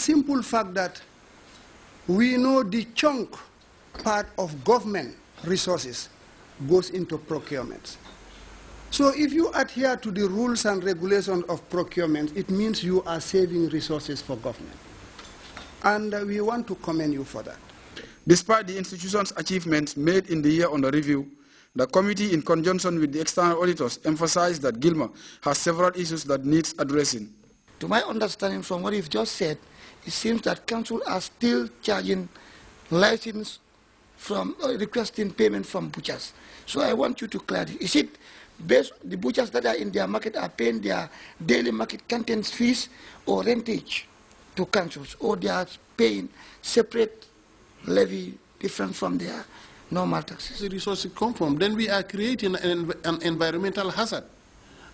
simple fact that we know the chunk part of government resources goes into procurement. So if you adhere to the rules and regulations of procurement, it means you are saving resources for government. And we want to commend you for that. Despite the institution's achievements made in the year under review, the committee, in conjunction with the external auditors, emphasized that Gilmer has several issues that needs addressing. To my understanding from what you've just said, it seems that council are still charging license from requesting payment from butchers. So I want you to clarify, is it based the butchers that are in their market are paying their daily market contents fees or rentage to councils, or they are paying separate levy different from their normal taxes? The resources come from, then we are creating an environmental hazard.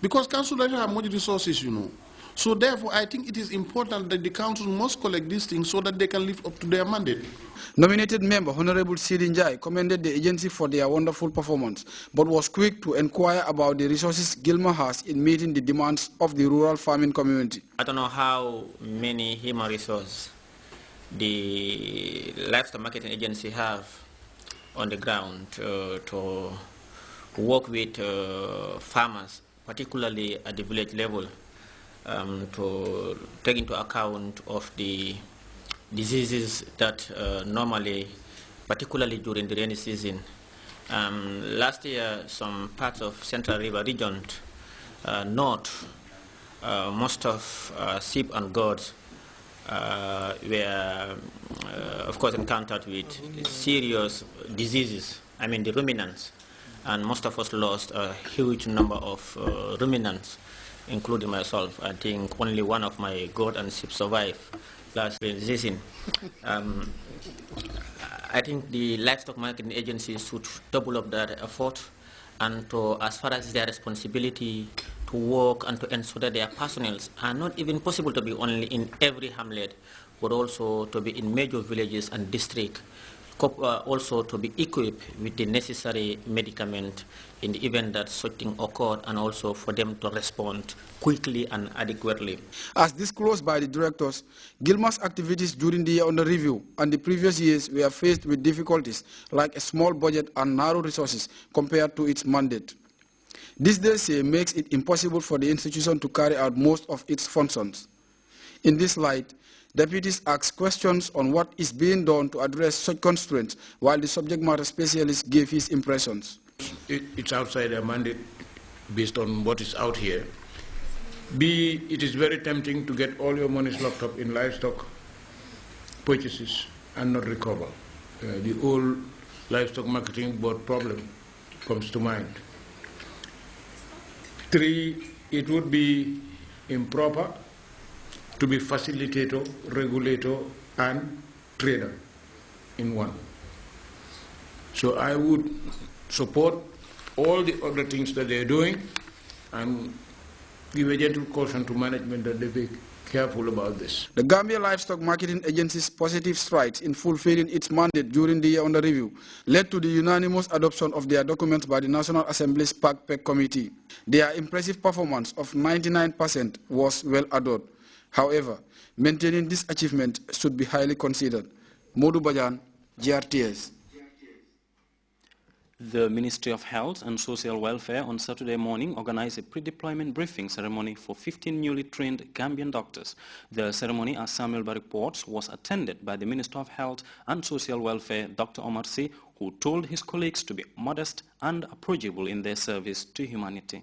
Because council doesn't have much resources, you know. So therefore, I think it is important that the council must collect these things so that they can live up to their mandate. Nominated member Honorable Sidi Njai commended the agency for their wonderful performance, but was quick to inquire about the resources Gilmer has in meeting the demands of the rural farming community. I don't know how many human resources the livestock marketing agency have on the ground to work with farmers, particularly at the village level, to take into account of the diseases that normally, particularly during the rainy season. Last year, some parts of Central River region, north, most of sheep and goats were, of course, encountered with serious diseases, I mean the ruminants, and most of us lost a huge number of ruminants, including myself. I think only one of my goat and sheep survived last rainy season. I think the livestock marketing agency should double up that effort, and to, as far as their responsibility, to work and to ensure that their personnel are not even possible to be only in every hamlet, but also to be in major villages and districts, also to be equipped with the necessary medicament in the event that such thing occurred, and also for them to respond quickly and adequately. As disclosed by the directors, Gilmer's activities during the year under review and the previous years were faced with difficulties like a small budget and narrow resources compared to its mandate. This, they say, makes it impossible for the institution to carry out most of its functions. In this light, deputies asked questions on what is being done to address such constraints, while the subject matter specialist gave his impressions. It's outside their mandate based on what is out here. B, it is very tempting to get all your monies locked up in livestock purchases and not recover. The old livestock marketing board problem comes to mind. 3, it would be improper to be facilitator, regulator, and trader in one. So I would support all the other things that they're doing and give a gentle caution to management that they be careful about this. The Gambia Livestock Marketing Agency's positive strides in fulfilling its mandate during the year under review led to the unanimous adoption of their documents by the National Assembly's PAC-PEC Committee. Their impressive performance of 99% was well adored. However, maintaining this achievement should be highly considered. Modu Bajan, Grts. The Ministry of Health and Social Welfare on Saturday morning organized a pre-deployment briefing ceremony for 15 newly trained Gambian doctors. The ceremony, as Samuel Ba reports, was attended by the Minister of Health and Social Welfare, Dr. Omar Sy, who told his colleagues to be modest and approachable in their service to humanity.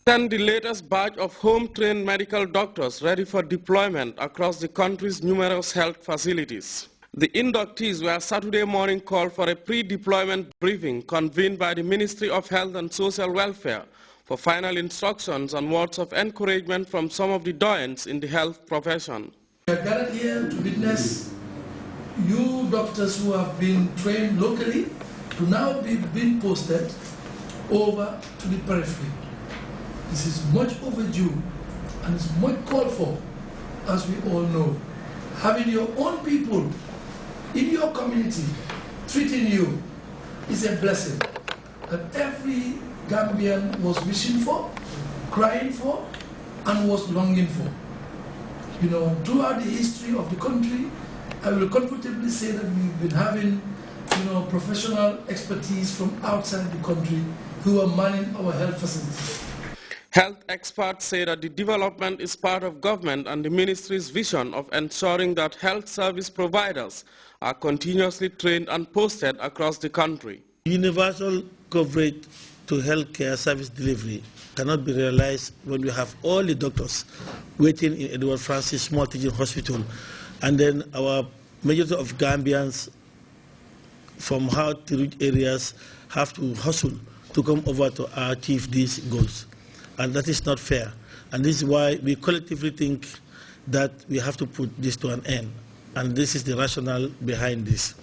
And the latest batch of home-trained medical doctors ready for deployment across the country's numerous health facilities. The inductees were Saturday morning called for a pre-deployment briefing convened by the Ministry of Health and Social Welfare for final instructions and words of encouragement from some of the doyens in the health profession. We are gathered here to witness you doctors who have been trained locally to now be being posted over to the periphery. This is much overdue and it's much called for, as we all know. Having your own people in your community treating you is a blessing that every Gambian was wishing for, crying for, and was longing for. You know, throughout the history of the country, I will comfortably say that we've been having, you know, professional expertise from outside the country who are manning our health facilities. Health experts say that the development is part of government and the ministry's vision of ensuring that health service providers are continuously trained and posted across the country. Universal coverage to healthcare service delivery cannot be realized when we have all the doctors waiting in Edward Francis Small Teaching Hospital, and then our majority of Gambians from hard to reach areas have to hustle to come over to achieve these goals. And that is not fair. And this is why we collectively think that we have to put this to an end. And this is the rationale behind this.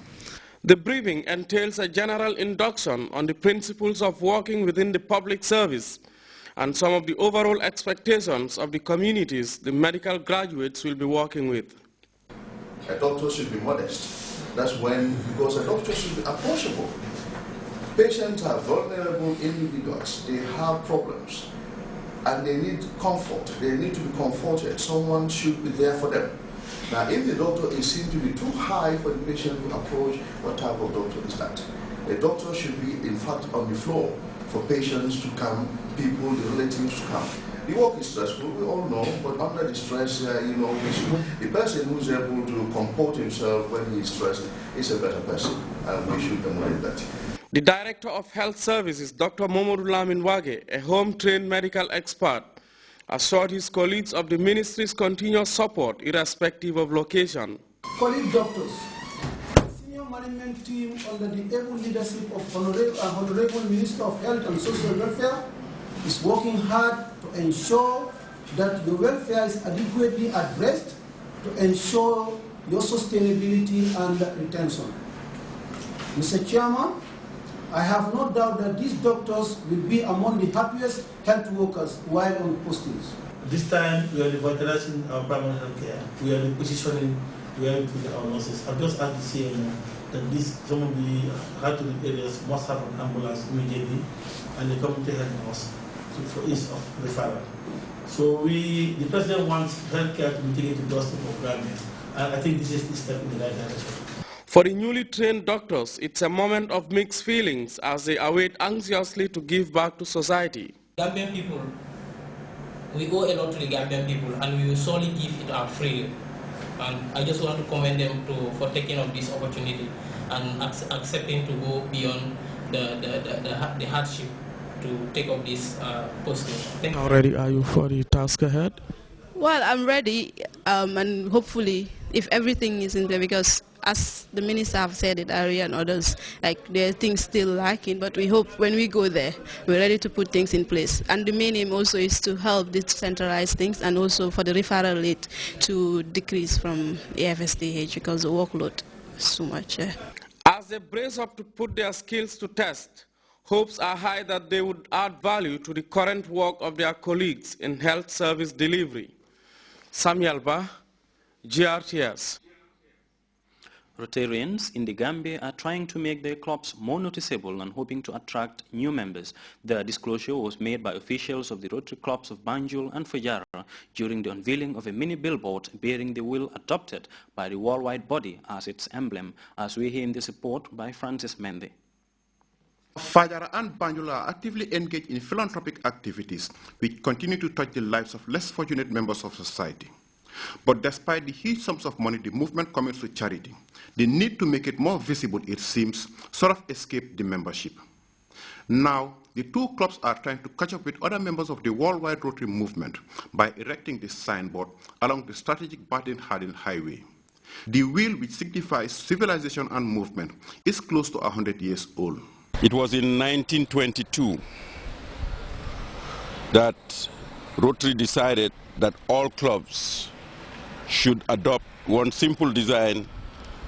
The briefing entails a general induction on the principles of working within the public service and some of the overall expectations of the communities the medical graduates will be working with. A doctor should be modest. That's when, because a doctor should be approachable. Patients are vulnerable individuals. They have problems and they need comfort. They need to be comforted. Someone should be there for them. Now, if the doctor is seen to be too high for the patient to approach, what type of doctor is that? A doctor should be, in fact, on the floor for patients to come, people, the relatives to come. The work is stressful, we all know, but under the stress, you know, the person who is able to comport himself when he is stressed is a better person, and we should emulate that. The Director of Health Services, Dr. Momodu Lamin Wage, a home-trained medical expert, assured his colleagues of the ministry's continuous support irrespective of location. Colleague doctors, senior management team under the able leadership of Honorable Minister of Health and Social Welfare is working hard to ensure that your welfare is adequately addressed to ensure your sustainability and retention. Mr. Chairman, I have no doubt that these doctors will be among the happiest health workers while on postings. This time we are revitalizing our primary health care. We are repositioning where we put our nurses. I've just asked the CMO that some of the hard-to-reach areas must have an ambulance immediately and the community health nurse for ease of referral. So the president wants healthcare to be taken to doorstep of Gambia, and I think this is the step in the right direction. For the newly trained doctors, it's a moment of mixed feelings as they await anxiously to give back to society. Gambian people, we owe a lot to the Gambian people, and we will solely give it out freely. And I just want to commend them for taking up this opportunity and accepting to go beyond the hardship to take up this posting. How ready are you for the task ahead? Well, I'm ready, and hopefully, if everything is in there, because as the minister have said it earlier and others, like there are things still lacking, but we hope when we go there, we're ready to put things in place. And the main aim also is to help decentralize things and also for the referral rate to decrease from AFSDH because the workload is too much. As they brace up to put their skills to test, hopes are high that they would add value to the current work of their colleagues in health service delivery. Samuel Ba, GRTS. Rotarians in the Gambia are trying to make their clubs more noticeable and hoping to attract new members. The disclosure was made by officials of the Rotary clubs of Banjul and Fajara during the unveiling of a mini billboard bearing the wheel adopted by the worldwide body as its emblem, as we hear in this report by Francis Mende. Fajara and Banjul are actively engaged in philanthropic activities which continue to touch the lives of less fortunate members of society. But despite the huge sums of money the movement commits to charity, the need to make it more visible, it seems, sort of escaped the membership. Now, the two clubs are trying to catch up with other members of the worldwide Rotary movement by erecting this signboard along the strategic Baden-Harden highway. The wheel, which signifies civilization and movement, is close to 100 years old. It was in 1922 that Rotary decided that all clubs should adopt one simple design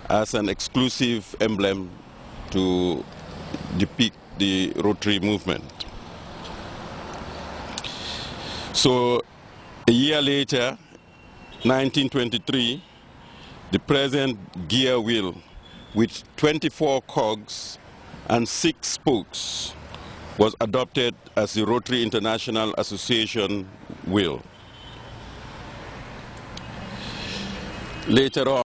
as an exclusive emblem to depict the Rotary movement. So a year later, 1923, the present gear wheel with 24 cogs and 6 spokes was adopted as the Rotary International Association wheel. later on.